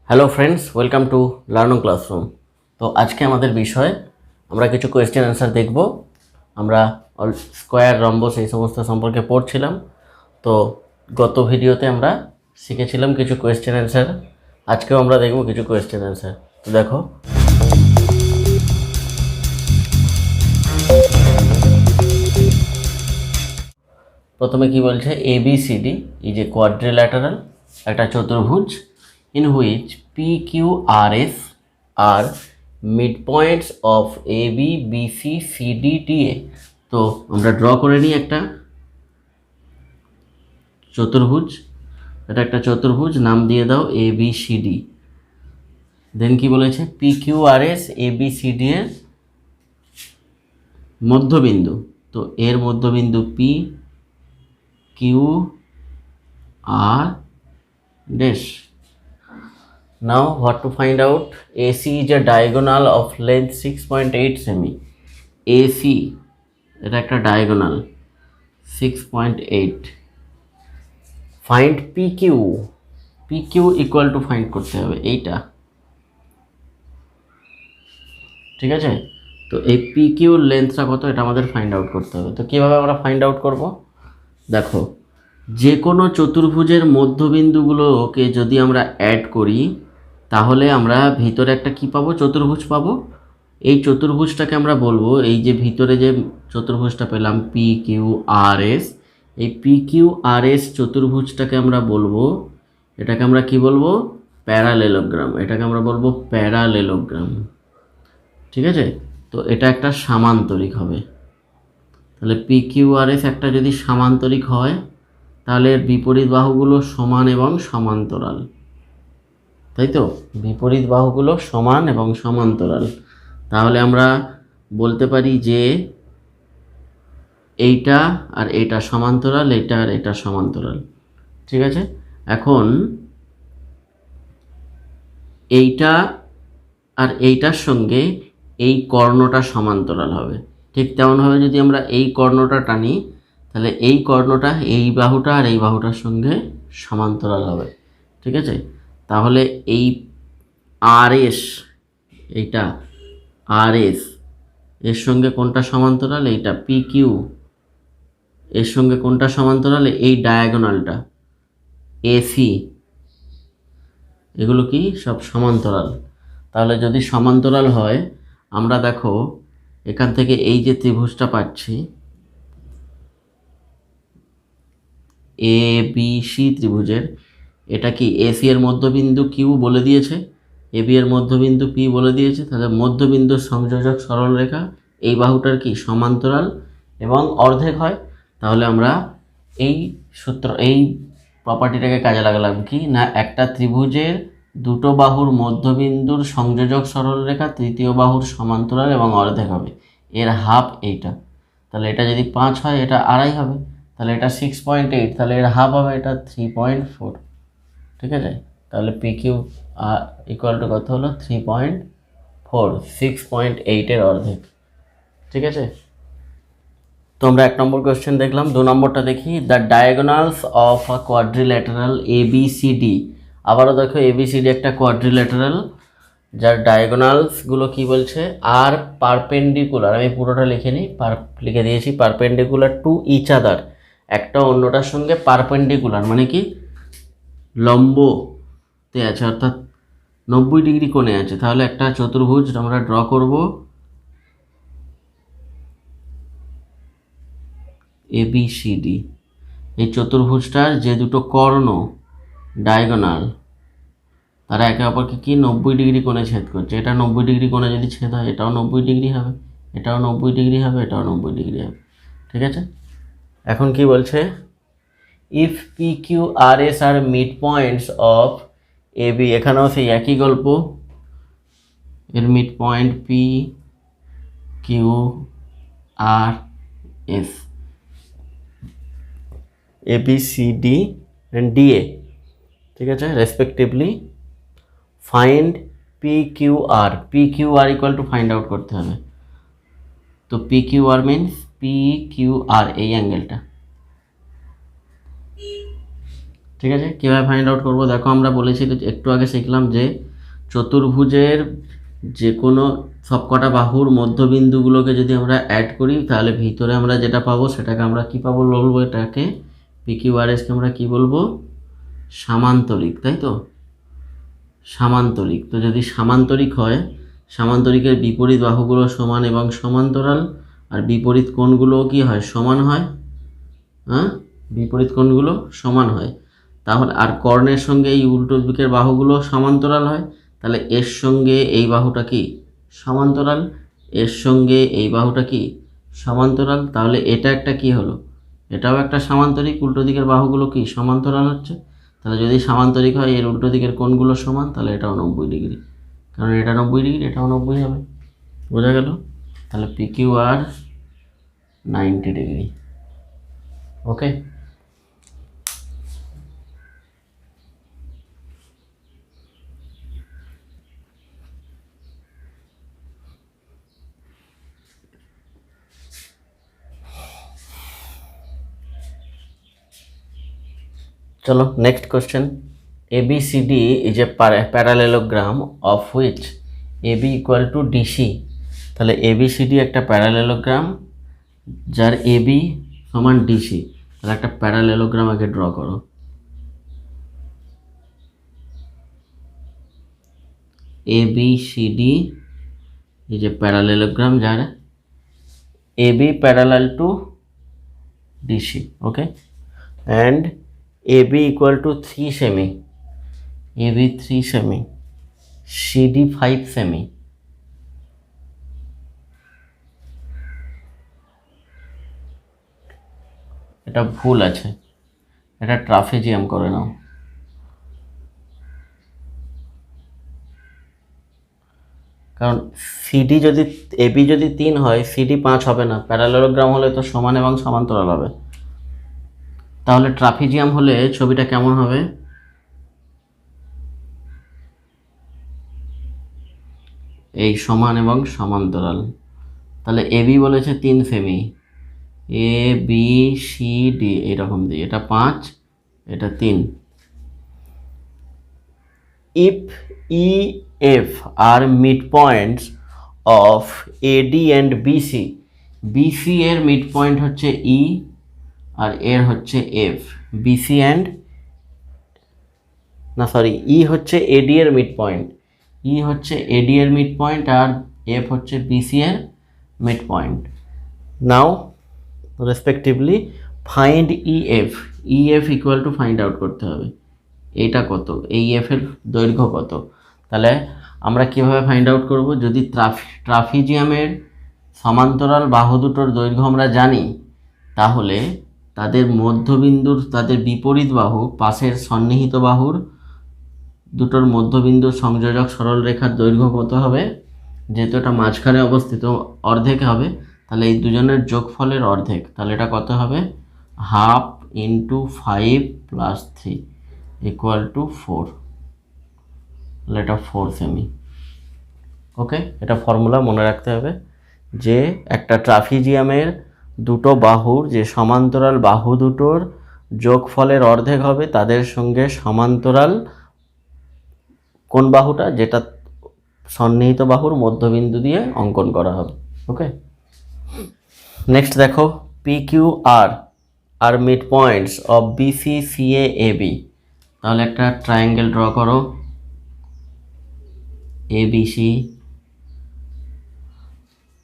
Hello friends, welcome to learning classroom. তো আজকে আমাদের বিষয় আমরা কিছু কোয়েশ্চেন অ্যান্সার দেখব। আমরা স্কোয়ার, রম্বস এই সমস্ত সম্পর্কে পড়ছিলাম। তো গত ভিডিওতে আমরা শিখেছিলাম কিছু কোয়েশ্চেন অ্যান্সার। আজকেও আমরা দেখব কিছু কোয়েশ্চেন অ্যান্সার। তো দেখো, প্রথমে কি বলছে, ABCD ইজ এ কোয়াড্রিল্যাটারাল, একটা চতুর্ভুজ, in which PQRS are mid points of AB BC CD DA। তো আমরা ড্র করে নিই একটা চতুর্ভুজ, এটা একটা চতুর্ভুজ, নাম দিয়ে দাও ABCD। দেন কি বলেছে, PQRS ABCD এর মধ্যবিন্দু, তো এর মধ্যবিন্দু P Q R dash. Now what to find out? AC is a diagonal of length 6.8 semi. AC এটা একটা diagonal 6.8. Find PQ. PQ equal to find করতে হবে এইটা, ঠিক আছে? তো এই PQ লেন্থটা কত এটা আমাদের ফাইন্ড আউট করতে হবে। তো কিভাবে আমরা ফাইন্ড আউট করব? দেখো, যে কোনো চতুর্ভুজের মধ্যবিন্দুগুলোকে যদি আমরা অ্যাড করি তাহলে আমরা ভিতরে একটা কি পাবো, চতুর্ভুজ পাবো। এই চতুর্ভুজটাকে আমরা বলবো, এই যে ভিতরে যে চতুর্ভুজটা পেলাম PQRS, এই PQRS চতুর্ভুজটাকে আমরা বলবো, এটাকে আমরা কি বলবো, প্যারালেলোগ্রাম। এটাকে আমরা বলবো প্যারালেলোগ্রাম, ঠিক আছে? তো এটা একটা সামান্তরিক হবে। তাহলে PQRS একটা যদি সামান্তরিক হয় তাহলে এর বিপরীত বাহুগুলো সমান এবং সমান্তরাল, তাই তো? বিপরীত বাহুগুলো সমান এবং সমান্তরাল। তাহলে আমরা বলতে পারি যে এইটা আর এটা সমান্তরাল, এইটা আর এটা সমান্তরাল, ঠিক আছে? এখন এইটা আর এইটার সঙ্গে এই কর্ণটা সমান্তরাল হবে। ঠিক তেমনভাবে যদি আমরা এই কর্ণটা টানি তাহলে এই কর্ণটা এই বাহুটা আর এই বাহুটার সঙ্গে সমান্তরাল হবে, ঠিক আছে? তাহলে এই RS, এইটা RS এর সঙ্গে কোনটা সমান্তরাল, এইটা PQ এর সঙ্গে কোনটা সমান্তরাল, এই ডায়াগোনালটা AC, এগুলো কি সব সমান্তরাল। তাহলে যদি সমান্তরাল হয়, আমরা দেখো এখান থেকে এই যে ত্রিভুজটা পাচ্ছি ABC ত্রিভুজের, এটা কি AC এর মধ্যবিন্দু Q বলে দিয়েছে, AB এর মধ্যবিন্দু P বলে দিয়েছে। তাহলে মধ্যবিন্দুর সংযোজক সরলরেখা এই বাহুটার কি সমান্তরাল এবং অর্ধেক হয়। তাহলে আমরা এই সূত্র, এই প্রপার্টিটাকে কাজে লাগালাম কি না, একটা ত্রিভুজের দুটো বাহুর মধ্যবিন্দুর সংযোজক সরলরেখা তৃতীয় বাহুর সমান্তরাল এবং অর্ধেক হবে, এর হাফ এইটা। তাহলে এটা যদি 5 হয় এটা আড়াই হবে, তাহলে এটা 6.8, তাহলে এর হাফ হবে এটা 3.4, ঠিক আছে? তাহলে PQ ইকুয়াল টু কত হলো, 3.4, 6.8 অর্ধেক, ঠিক আছে? তো আমরা 1 নম্বর কোয়েশ্চেন দেখলাম। 2 নম্বরটা দেখি, the diagonals of a quadrilateral ABCD। আবারও দেখো ABCD একটা কোয়াড্রিল্যাটারাল যার ডায়াগোনালসগুলো কি বলছে, আর পারপেন্ডিকুলার, আমি পুরোটা লিখে নিই, লিখে দিয়েছি, পারপেন্ডিকুলার টু ইচ আদার, একটা অন্যটার সঙ্গে পারপেন্ডিকুলার মানে কি লম্বতে আছে, অর্থাৎ 90 ডিগ্রি কোণে আছে। তাহলে একটা চতুর্ভুজ আমরা ড্র করব ABCD। এই চতুর্ভুজটার যে দুটো কর্ণ ডায়াগোনাল তারা একে অপরকে কি 90 ডিগ্রি কোণে ছেদ করছে। এটা 90 ডিগ্রি কোণে যদি ছেদ হয় এটাও 90 ডিগ্রি হবে, এটাও 90 ডিগ্রি হবে, এটাও 90 ডিগ্রি হবে, ঠিক আছে? এখন কি বলছে, if PQRS are mid points of AB, এখানেও সেই একই গল্প, এর midpoint PQRS ABCD and DA, ঠিক আছে, respectively. Find PQR equal to find out করতে হবে। তো PQR মিনস PQR এই অ্যাঙ্গেলটা, ঠিক আছে, কীভাবে ফাইন্ড আউট করবো দেখো, আমরা বলেছি একটু আগে শিখলাম যে চতুর্ভুজের যে কোনো সবকটা বাহুর মধ্যবিন্দুগুলোকে যদি আমরা অ্যাড করি তাহলে ভিতরে আমরা যেটা পাবো সেটাকে আমরা কী পাবো বলবো, এটাকে PQRSকে আমরা কী বলবো, সামান্তরিক, তাই তো? সামান্তরিক। তো যদি সামান্তরিক হয়, সামান্তরিকের বিপরীত বাহুগুলো সমান এবং সমান্তরাল, আর বিপরীত কোণগুলোও কি হয়, সমান হয়। হ্যাঁ, বিপরীত কোণগুলো সমান হয়। তাহলে আর কর্ণের সঙ্গে এই উল্টো দিকের বাহুগুলো সমান্তরাল হয়, তাহলে এর সঙ্গে এই বাহুটা কি সমান্তরাল, এর সঙ্গে এই বাহুটা কি সমান্তরাল, তাহলে এটা একটা কি হলো, এটাও একটা সামান্তরিক, উল্টো দিকের বাহুগুলো কি সমান্তরাল হচ্ছে। তাহলে যদি সামান্তরিক হয়, এর উল্টো দিকের কোণগুলো সমান, তাহলে এটাও 90 ডিগ্রি, কারণ এটা 90 ডিগ্রি, এটাও 90 হবে। বোঝা গেল? তাহলে PQR 90 ডিগ্রি। ওকে, চলো next question. ABCD is a parallelogram of which AB equal to DC। তাহলে ABCD একটা প্যারালেলোগ্রাম যার AB সমান DC। তাহলে একটা প্যারালেলোগ্রাম আগে ড্র করো। ABCD is a parallelogram যার AB parallel to DC, okay, and AB equal to 3 semi, AB 3 semi, CD 5 semi। এটা ভুল আছে, এটা ট্রাফেজিয়াম করে নাও। কারণ সিডি যদি এবি যদি 3 হয়, সিডি 5 হবে না, প্যারালেলোগ্রাম হলে তো সমান এবং সমান্তরাল হবে। তাহলে ট্রাফেজিয়াম হলে ছবিটা কেমন হবে, এই সমান এবং সমান্তরাল। তাহলে এবি বলেছে 3 সেমি, ABCD এইরকম দিয়ে, এটা 5, এটা 3। if EF are midpoints of AD and BC, BC এর মিডপয়েন্ট হচ্ছে E আর এর হচ্ছে F, BC অ্যান্ড না সরি E হচ্ছে AD এর মিডপয়েন্ট, E হচ্ছে AD এর মিডপয়েন্ট আর F হচ্ছে BC এর midpoint. Now respectively find EF, EF equal to find out করতে হবে এইটা কত, এই এফ এর দৈর্ঘ্য কত। তাহলে আমরা কিভাবে ফাইন্ড আউট করব, যদি ট্রাফিজিয়ামের সমান্তরাল বাহু দুটোর দৈর্ঘ্য আমরা জানি, তাহলে তাদের মধ্যবিন্দুর, তাদের বিপরীত বাহু পাশের সন্নিহিত বাহুর দুটোর মধ্যবিন্দুর সংযোজক সরলরেখার দৈর্ঘ্য কত হবে, যেহেতু এটা মাঝখানে অবস্থিত অর্ধেক হবে, তাহলে এই দুজনের যোগফলের অর্ধেক, তাহলে এটা কত হবে, 1/2 × 5 + 3 ইকুয়াল টু 4, তাহলে এটা 4 সেমি। ওকে, এটা ফর্মুলা মনে রাখতে হবে যে একটা ট্রাফিজিয়ামের দুটো বাহুর যে সমান্তরাল বাহু দুটোর যোগফলের অর্ধেক হবে তাদের সঙ্গে সমান্তরাল কোন বাহুটা, যেটা সন্নিহিত বাহুর মধ্যবিন্দু দিয়ে অঙ্কন করা হবে। ওকে, নেক্সট দেখো, PQR আর mid points of BC CA AB। তাহলে একটা ট্রায়াঙ্গেল ড্র করো, ABC।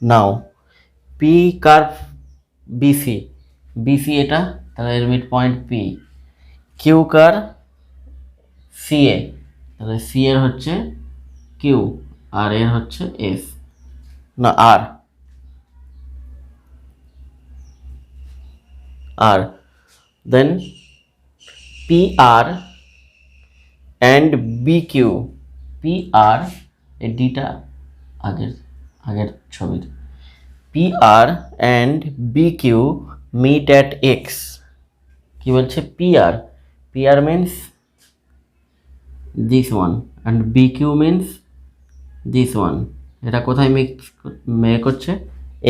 Now P curve BC, BC এটা, তাহলে এর মিড পয়েন্ট P। Q কার CA, তাহলে C এর হচ্ছে Q আর এর হচ্ছে S না R। Then PR and BQ, PR এই ডিটা আগের ছবির, PR and BQ meet at X। কি বলছে, PR means this one and BQ means this one। এটা কোথায় মেক করছে,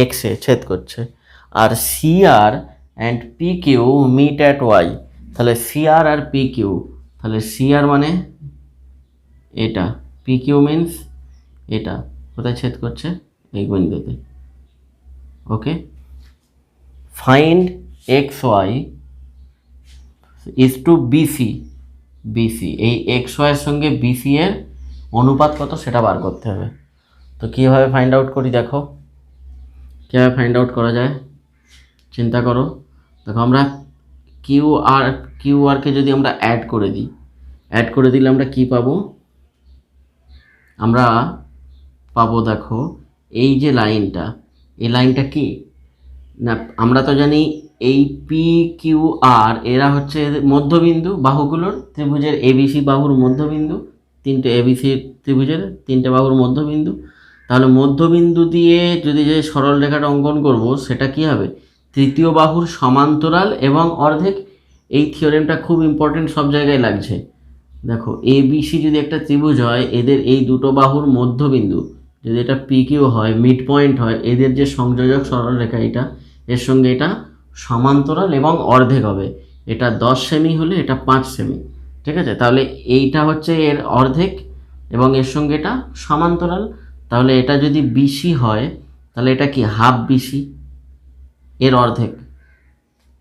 X এ ছেদ করছে। আর CR and PQ meet at Y, তাহলে সিআর আর পি কিউ, তাহলে সিআর মানে এটা, পি কিউ মিনস এটা, কোথায় ছেদ করছে? এই বিন্দুতে। Okay, find X Y is to BC, BC এই এক্স ওয়াইয়ের সঙ্গে বিসি এর অনুপাত কত সেটা বার করতে হবে। তো কীভাবে ফাইন্ড আউট করি দেখো, কীভাবে ফাইন্ড আউট করা যায় চিন্তা করো। দেখো আমরা কিউ আরকে যদি আমরা অ্যাড করে দিই, অ্যাড করে দিলে আমরা কি পাবো? আমরা পাবো দেখো এই যে লাইনটা, এই লাইনটা কি না, আমরা তো জানি এই পি কিউ আর এরা হচ্ছে মধ্যবিন্দু বাহুগুলোর, ত্রিভুজের এবিসি বাহুর মধ্যবিন্দু, তিনটে এবিসি ত্রিভুজের তিনটে বাহুর মধ্যবিন্দু। তাহলে মধ্যবিন্দু দিয়ে যদি যে সরল রেখাটা অঙ্কন করব সেটা কি হবে? তৃতীয় বাহুর সমান্তরাল এবং অর্ধেক। এই থিওরেমটা খুব ইম্পর্টেন্ট, সব জায়গায় লাগছে। দেখো এবিসি যদি একটা ত্রিভুজ হয়, এদের এই দুটো বাহুর মধ্যবিন্দু যদি এটা পি কিউ হয়, মিড পয়েন্ট হয়, এদের যে সংযোজক সরল রেখা এটা, এর সঙ্গে এটা সমান্তরাল এবং অর্ধেক হবে। এটা 10 সেমি হলে এটা 5 সেমি, ঠিক আছে? তাহলে এইটা হচ্ছে এর অর্ধেক এবং এর সঙ্গে এটা সমান্তরাল। তাহলে এটা যদি বিসি হয় তাহলে এটা কি হাফ বিসি, এর অর্ধেক,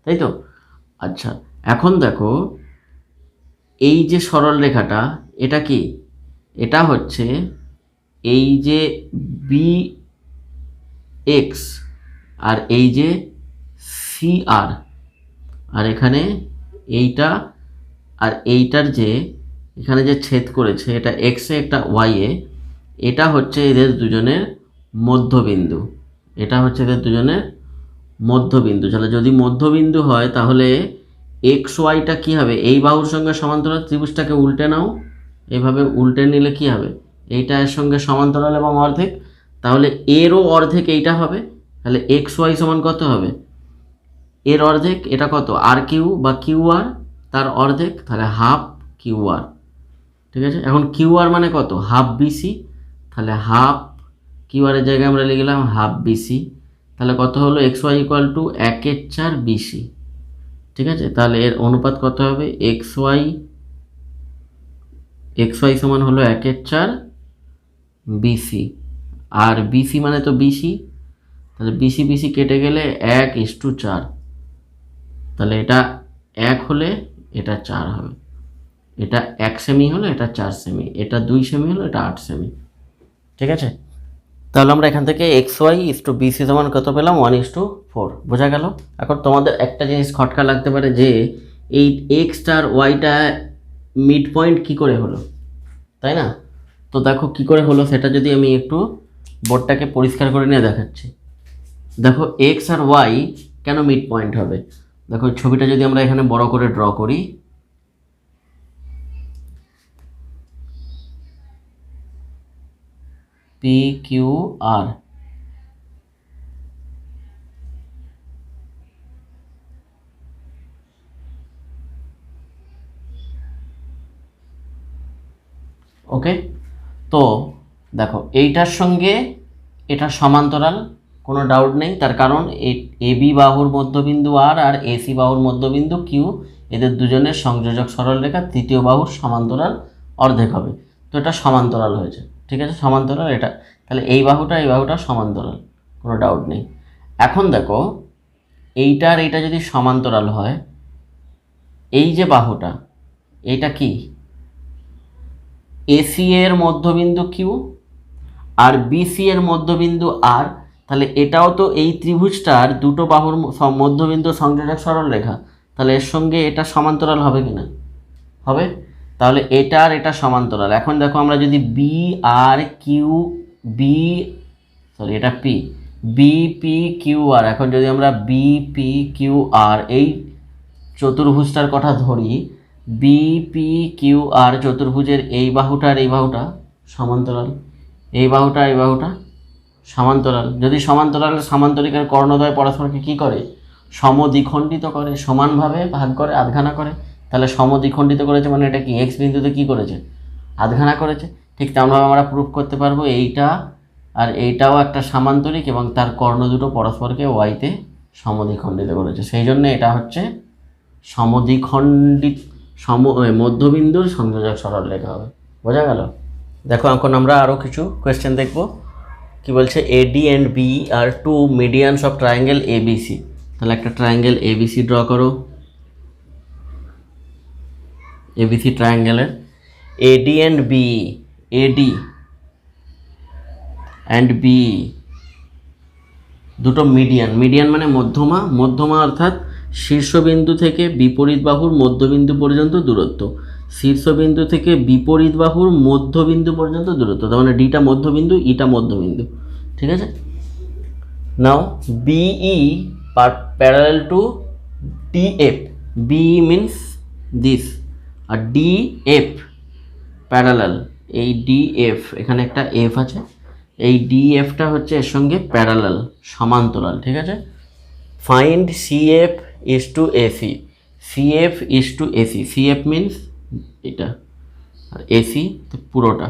তাই তো? আচ্ছা, এখন দেখো এই যে সরল রেখাটা এটা কি? এটা হচ্ছে এই যে বি এক্স আর এই যে সি আর, আর এখানে এইটা আর এইটার যে এখানে যে ছেদ করেছে এটা এক্সে একটা ওয়াইয়ে, এটা হচ্ছে এদের দুজনের মধ্যবিন্দু, এটা হচ্ছে এদের দুজনের মধ্যবিন্দু। তাহলে যদি মধ্যবিন্দু হয় তাহলে এক্স ওয়াইটা কী হবে? এই বাহুর সঙ্গে সমান্তরাল, ত্রিভুজটাকে উল্টে নাও, এভাবে উল্টে নিলে কি হবে? এইটা এর সঙ্গে সমান্তরাল এবং অর্ধেক, তাহলে এরও অর্ধেক এইটা হবে। তাহলে এক্স ওয়াই সমান কত হবে? এর অর্ধেক, এটা কত? আর কিউ বা কিউ আর, তার অর্ধেক, তাহলে হাফ কিউ আর, ঠিক আছে? এখন কিউ আর মানে কত? হাফ বিসি, তাহলে হাফ কিউ আরের জায়গায় আমরা লিখলাম হাফ বিসি। তাহলে কত হলো? X Y equal to 1/4 BC, ঠিক আছে? তাহলে এর অনুপাত কত হবে? এক্স ওয়াই সমান হলো 1/4 বিসি, আর বিসি মানে তো বিসি, তাহলে বিসি কেটে গেলে 1:4, তাহলে এটা 1 হলে এটা 4 হবে, এটা 1 সেমি হলে এটা 4 সেমি, এটা 2 সেমি হলে এটা 8 সেমি, ঠিক আছে? তাহলে আমরা এখান থেকে x Y is to BC সমান কত পেলাম? 1:4, বোঝা গেল? এখন তোমাদের একটা জিনিস খটকা লাগতে পারে যে এই এক্সটা আর ওয়াইটা মিড পয়েন্ট কী করে হলো, তাই না? তো দেখো কী করে হলো সেটা যদি আমি একটু বোর্ডটাকে পরিষ্কার করে নিয়ে দেখাচ্ছি। দেখো এক্স আর ওয়াই কেন মিড পয়েন্ট হবে? দেখো ছবিটা যদি আমরা এখানে বড় করে ড্র করি, পি কিউ আর, ওকে? তো দেখো এইটার সঙ্গে এটা সমান্তরাল, কোনো ডাউট নেই, তার কারণ এ বি বাহুর মধ্যবিন্দু আর আর এসি বাহুর মধ্যবিন্দু কিউ, এদের দুজনের সংযোজক সরলরেখা তৃতীয় বাহুর সমান্তরাল অর্ধেক হবে। তো এটা সমান্তরাল হয়েছে, ঠিক আছে? সমান্তরাল এটা, তাহলে এই বাহুটা সমান্তরাল, কোনো ডাউট নেই। এখন দেখো এইটা আর এইটা যদি সমান্তরাল হয়, এই যে বাহুটা এইটা কি? এসি এর মধ্যবিন্দু কিউ আর বিসি এর মধ্যবিন্দু আর, তাহলে এটাও তো এই ত্রিভুজটার দুটো বাহুর মধ্যবিন্দু সংযোজক সরল রেখা, তাহলে এর সঙ্গে এটা সমান্তরাল হবে কি না? হবে। তাহলে এটা আর এটা সমান্তরাল। এখন দেখো আমরা যদি বি আর কিউ বি, সরি এটা P, B P Q R, এখন যদি আমরা বি পি কিউ আর এই চতুর্ভুজটার কথা ধরি, বি পি কিউ আর চতুর্ভুজের এই বাহুটা আর এই বাহুটা সমান্তরাল, এই বাহুটা এই বাহুটা সমান্তরাল। যদি সমান্তরাল, সামান্তরিকের কর্ণদ্বয় পরস্পরকে কী করে? সমদ্বিখণ্ডিত করে, সমানভাবে ভাগ করে, আধঘানা করে। তাহলে সমদ্বিখণ্ডিত করেছে মানে এটা কি? এক্স বিন্দুতে কী করেছে? আধঘানা করেছে। ঠিক তেমনভাবে আমরা প্রুফ করতে পারবো এইটা আর এইটাও একটা সামান্তরিক এবং তার কর্ণ দুটো পরস্পরকে ওয়াইতে সমদ্বিখণ্ডিত করেছে, সেই জন্য এটা হচ্ছে সমদ্বিখণ্ডিত মধ্যবিন্দুর সংযোজক সরলরেখা হবে। বোঝা গেল? দেখো এখন আমরা আরও কিছু কোয়েশ্চেন দেখব। কি বলছে, AD and B আর two medians of triangle ABC। তাহলে একটা ট্রায়াঙ্গেল ABC ড্র করো। ABC ট্রায়াঙ্গেলের AD and B, AD and B দুটো মিডিয়ান। মিডিয়ান মানে মধ্যমা। মধ্যমা অর্থাৎ শীর্ষবিন্দু থেকে বিপরীত বাহুর মধ্যবিন্দু পর্যন্ত দূরত্ব। শীর্ষবিন্দু থেকে বিপরীত বাহুর মধ্যবিন্দু পর্যন্ত দূরত্ব, তার মানে ডিটা মধ্যবিন্দু, ইটা মধ্যবিন্দু। ঠিক আছে? Now BE parallel to DF। BE means this, আর DF প্যারালাল, এই DF এখানে একটা F আছে, এই DFটা হচ্ছে এর সঙ্গে প্যারালাল, সমান্তরাল। ঠিক আছে? Find CF is to AC। CF is to AC। CF means এটা, আর AC তো পুরোটা।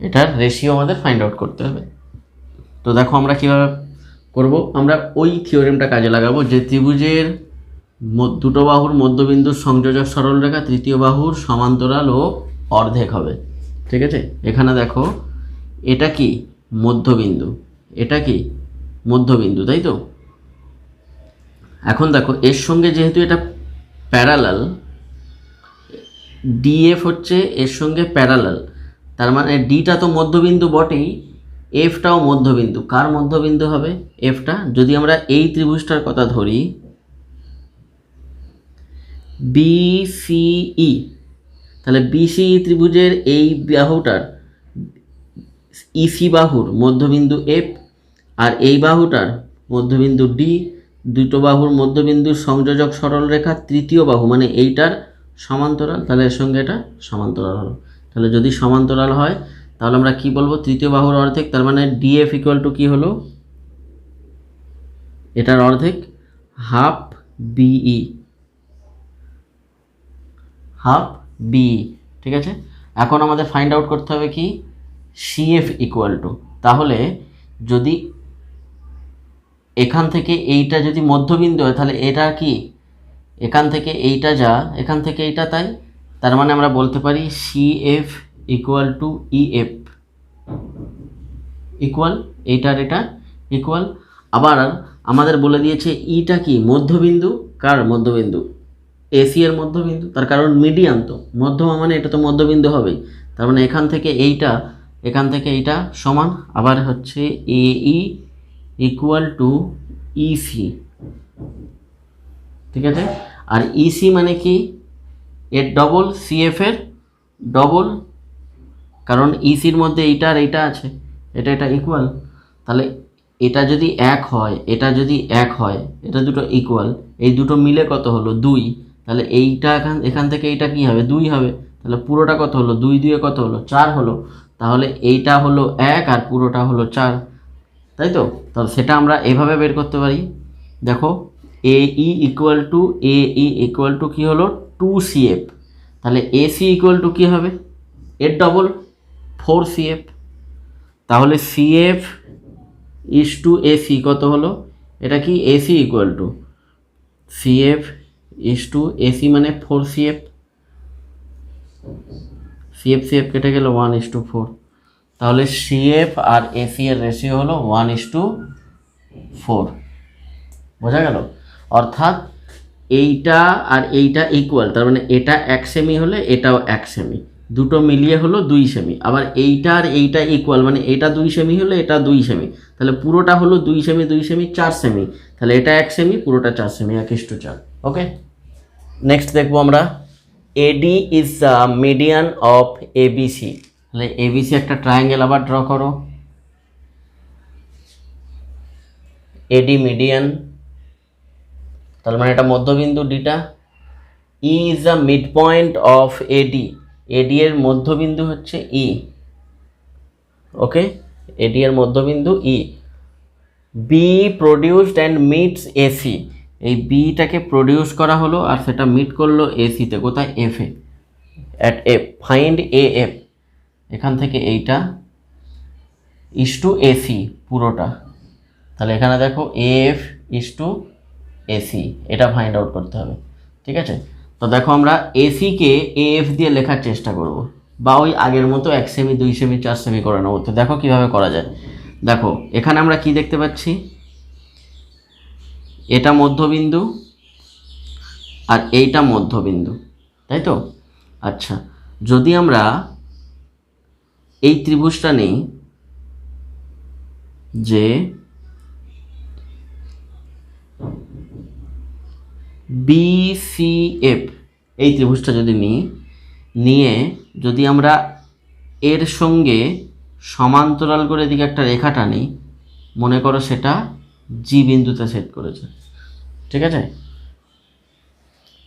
এটার রেশিও আমাদের ফাইন্ড আউট করতে হবে। তো দেখো আমরা কীভাবে করব, আমরা ওই থিওরেমটা কাজে লাগাবো যে ত্রিভুজের দুটো বাহুর মধ্যবিন্দুর সংযোজক সরলরেখা তৃতীয় বাহুর সমান্তরাল ও অর্ধেক হবে। ঠিক আছে? এখানে দেখো এটা কি মধ্যবিন্দু, এটা কি মধ্যবিন্দু, তাই তো? এখন দেখো এর সঙ্গে যেহেতু এটা প্যারালাল, DF হচ্ছে এর সঙ্গে প্যারালাল, তার মানে ডিটা তো মধ্যবিন্দু বটেই, এফটাও মধ্যবিন্দু। কার মধ্যবিন্দু হবে এফটা? যদি আমরা এই ত্রিভুজটার কথা ধরি BCE, তাহলে BCE ত্রিভুজের এই বাহুটার EC বাহুর মধ্যবিন্দু F, আর এই বাহুটার মধ্যবিন্দু D, দুটো বাহুর মধ্যবিন্দুর সংযোজক সরলরেখা তৃতীয় বাহু মানে এইটার সমান্তরাল। তাহলে এর সঙ্গে এটা সমান্তরাল হলো। তাহলে যদি সমান্তরাল হয় তাহলে আমরা কি বলবো, তৃতীয় বাহুর অর্ধেক। তার মানে DF ইকুয়াল টু কি হলো, এটার অর্ধেক, হাফ BE, হাফ BE। ঠিক আছে? এখন আমাদের ফাইন্ড আউট করতে হবে কি, CF ইকুয়াল টু, তাহলে যদি এখান থেকে এইটা যদি মধ্যবিন্দু হয় তাহলে এটা কি, এখান থেকে এইটা যা, এখান থেকে এইটা তাই, তার মানে আমরা বলতে পারি CF equal to EF equal, এইটার এটা ইকুয়াল। আবার আমাদের বলে দিয়েছে ইটা কি মধ্যবিন্দু, কার মধ্যবিন্দু, AC এর মধ্যবিন্দু, তার কারণ মিডিয়ান তো মধ্যমা মানে এটা তো মধ্যবিন্দু হবেই। তার মানে এখান থেকে এইটা, এখান থেকে এইটা সমান। আবার হচ্ছে AE ইকুয়াল টু EC। ঠিক আছে? আর EC মানে কি, এর ডবল, CF এর ডবল, কারণ ECর মধ্যে এইটা আর এইটা আছে, এটা এটা ইকুয়াল। তাহলে এটা যদি এক হয়, এটা যদি এক হয়, এটা দুটো ইকুয়াল, এই দুটো মিলে কত হলো 2। তাহলে এইটা এখান থেকে এইটা কি হবে 2 হবে। তাহলে পুরোটা কত হলো, 2 2 কত হলো 4 হলো। তাহলে এইটা হলো 1 আর পুরোটা হলো 4, তাই তো? তাহলে সেটা আমরা এভাবে বের করতে পারি। দেখো AE ইকুয়াল টু কী হলো 2CF। তাহলে AC ইকুয়াল টু কী হবে, এর ডবল 4CF। তাহলে CF ইজ টু AC কত হলো, এটা কি AC equal to CF is to AC মানে 4CF। CF কেটে গেল 1:4। তাহলে CF আর AC এর রেশিও হলো 1:4। বোঝা গেল? অর্থাৎ এইটা আর এইটা ইকুয়াল, তার মানে এটা 1 সেমি হলে এটাও 1 সেমি, দুটো মিলিয়ে হলো 2 সেমি। আবার এইটা আর এইটা ইকুয়াল, মানে এটা 2 সেমি হলে এটা 2 সেমি, তাহলে পুরোটা হলো 2 সেমি 2 সেমি 4 সেমি। তাহলে এটা 1 সেমি, পুরোটা 4 সেমি, 1:4। ওকে, নেক্সট দেখবো আমরা AD is the median of ABC। তাহলে ABC একটা ট্রায়াঙ্গেল আবার ড্র করো। AD মিডিয়ান, তার মানে এটা মধ্যবিন্দু ডিটা। E is the mid point of AD। AD এর মধ্যবিন্দু হচ্ছে E। ওকে, AD এর মধ্যবিন্দু E। B produced and meets AC। এই বিটাকে প্রডিউস করা হলো আর সেটা মিট করলো এসিতে, কোথায়, F A, at F। Find AF, এখান থেকে এইটা ইজ টু AC পুরোটা। তাহলে এখানে দেখো AF ইজ টু এসি, এটা ফাইন্ড আউট করতে হবে। ঠিক আছে, তো দেখো আমরা এসিকে এএফ দিয়ে লেখার চেষ্টা করব, বা ওই আগের মতো 1 সেমি 2 সেমি 4 সেমি করে নেবো। তো দেখো কীভাবে করা যায়। দেখো এখানে আমরা কি দেখতে পাচ্ছি, এটা মধ্যবিন্দু আর এইটা মধ্যবিন্দু, তাই তো? আচ্ছা, যদি আমরা এই ত্রিভুজটা নেই, যে BCF, এই ত্রিভুজটা যদি নিয়ে যদি আমরা এর সঙ্গে সমান্তরাল করে এদিকে একটা রেখা টানি, মনে করো সেটা জি বিন্দুতে ছেদ করেছে। ঠিক আছে,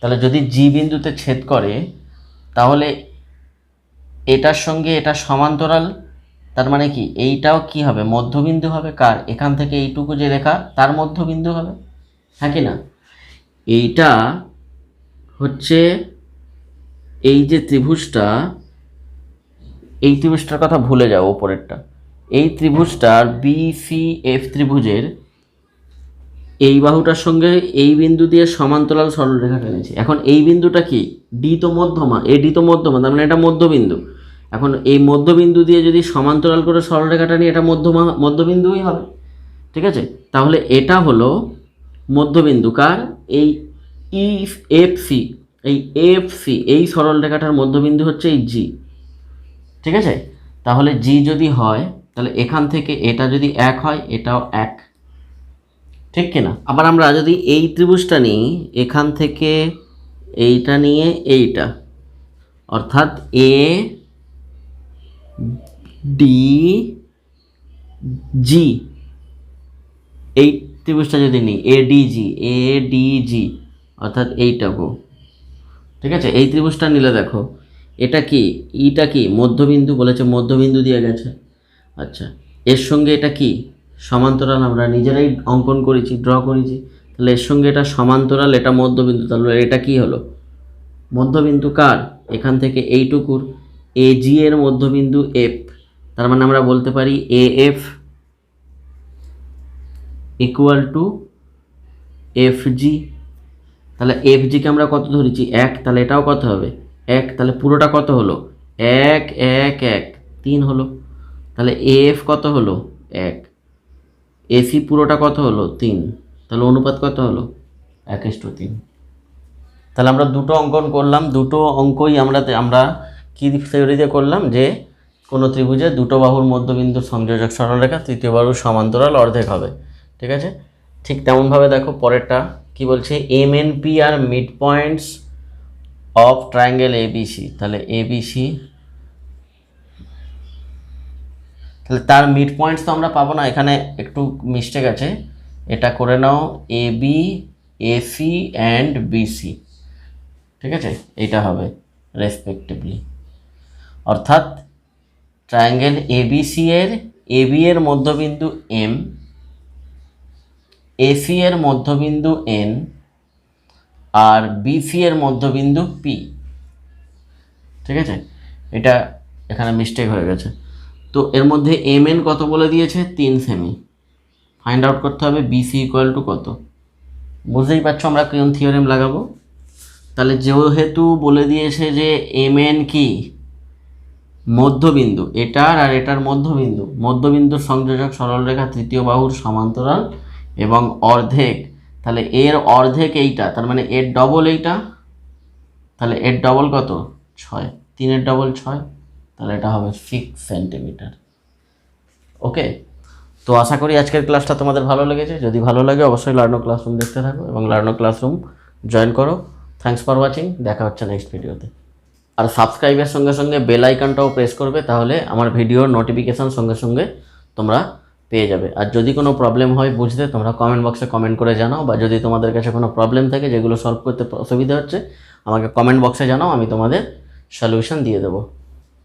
তাহলে যদি জি বিন্দুতে ছেদ করে, তাহলে এটার সঙ্গে এটা সমান্তরাল, তার মানে কি এইটাও কি হবে, মধ্যবিন্দু হবে। কার? এখান থেকে এইটুকু যে রেখা তার মধ্যবিন্দু হবে, হ্যাঁ কি না? এইটা হচ্ছে এই যে ত্রিভুজটা, এই ত্রিভুজটার কথা ভুলে যাও, ওপরেরটা। এই ত্রিভুজটার BCF ত্রিভুজের এই বাহুটার সঙ্গে এই বিন্দু দিয়ে সমান্তরাল সরলরেখা টেনেছি। এখন এই বিন্দুটা কি, ডি তো মধ্যমা, ডি তো মধ্যমা, তার মানে এটা মধ্যবিন্দু। এখন এই মধ্যবিন্দু দিয়ে যদি সমান্তরাল করে সরলরেখাটা নিয়ে, এটা মধ্যবিন্দুই হবে। ঠিক আছে, তাহলে এটা হলো মধ্যবিন্দু কার, এই EFC, এই AFC, এই সরলরেখাটার মধ্যবিন্দু হচ্ছে এই জি। ঠিক আছে, তাহলে জি যদি হয়, তাহলে এখান থেকে এটা যদি 1 হয়, এটাও 1, ঠিক কিনা? আবার আমরা যদি এই ত্রিভুজটা নিই, এখান থেকে এইটা নিয়ে এইটা, অর্থাৎ ADG, এই ত্রিভুজটা যদি নিই ADG, অর্থাৎ এইটাকু। ঠিক আছে, এই ত্রিভুজটা নিলে দেখো এটা কি, ইটা কি মধ্যবিন্দু, বলেছে মধ্যবিন্দু দিয়ে গেছে। আচ্ছা, এর সঙ্গে এটা কি সমান্তরাল, আমরা নিজেরাই অঙ্কন করেছি, ড্র করেছি। তাহলে এর সঙ্গে এটা সমান্তরাল, এটা মধ্যবিন্দু, তাহলে এটা কি হলো, মধ্যবিন্দু কার, এখান থেকে এইটুকুর AG এর মধ্যবিন্দু F। তার মানে আমরা বলতে পারি AF ইকুয়াল টু FG। তাহলে FG কে আমরা কত ধরেছি, 1, তাহলে এটাও কত হবে 1, তাহলে পুরোটা কত হলো 1 1 1 3 হলো। তাহলে AF কত হলো 1, AC পুরোটা কত হলো 3, তাহলে অনুপাত কত হলো 1:3। তাহলে আমরা দুটো অঙ্কন করলাম, দুটো অঙ্কই আমরা কি থিওরিতে করলাম, যে কোনো ত্রিভুজে দুটো বাহুর মধ্যবিন্দুর সংযোজক সরলরেখা তৃতীয় বাহুর সমান্তরাল অর্ধেক হবে। ঠিক আছে, ঠিক তেমনভাবে দেখো পরেরটা কি বলছে, MNP আর mid points of triangle ABC। তাহলে ABC, তাহলে তার মিড পয়েন্টস তো আমরা পাবো না, এখানে একটু মিস্টেক আছে, এটা করে নাও AB AC অ্যান্ড BC। ঠিক আছে, এটা হবে রেসপেক্টিভলি, অর্থাৎ ট্রায়াঙ্গেল ABC এর AB এর মধ্যবিন্দু M, AC এর মধ্যবিন্দু N, আর BC এর মধ্যবিন্দু P। ঠিক আছে, এটা এখানে মিস্টেক হয়ে গেছে। তো এর মধ্যে MN কত বলে দিয়েছে, 3 সেমি। ফাইন্ড আউট করতে হবে BC ইকুয়াল টু কত। বুঝতেই পারছো আমরা কোন থিওরেম লাগাবো। তাহলে যেহেতু বলে দিয়েছে যে MN কি মধ্যবিন্দু, এটার আর এটার মধ্যবিন্দুর সংযোজক সরলরেখা তৃতীয় বাহুর সমান্তরাল এবং অর্ধেক, তাহলে এর অর্ধেক এইটা, তার মানে এর ডবল এইটা, তাহলে এর ডবল কত 6, 3 এর ডবল 6, তাহলে এটা হবে 6 সেন্টিমিটার। ওকে, তো আশা করি আজকের ক্লাসটা তোমাদের ভালো লেগেছে। যদি ভালো লাগে অবশ্যই লার্নো ক্লাসরুম দেখতে থাকো এবং লার্নো ক্লাসরুম জয়েন করো। থ্যাঙ্কস ফর ওয়াচিং, দেখা হচ্ছে নেক্সট ভিডিওতে। আর সাবস্ক্রাইবের সঙ্গে সঙ্গে বেল আইকনটাও প্রেস করবে, তাহলে আমার ভিডিওর নোটিফিকেশান সঙ্গে সঙ্গে তোমরা পেয়ে যাবে। আর যদি কোনো প্রবলেম হয় বুঝতে, তোমরা কমেন্ট বক্সে কমেন্ট করে জানাও, বা যদি তোমাদের কাছে কোনো প্রবলেম থাকে যেগুলো সলভ করতে অসুবিধা হচ্ছে, আমাকে কমেন্ট বক্সে জানাও, আমি তোমাদের সলিউশন দিয়ে দেবো।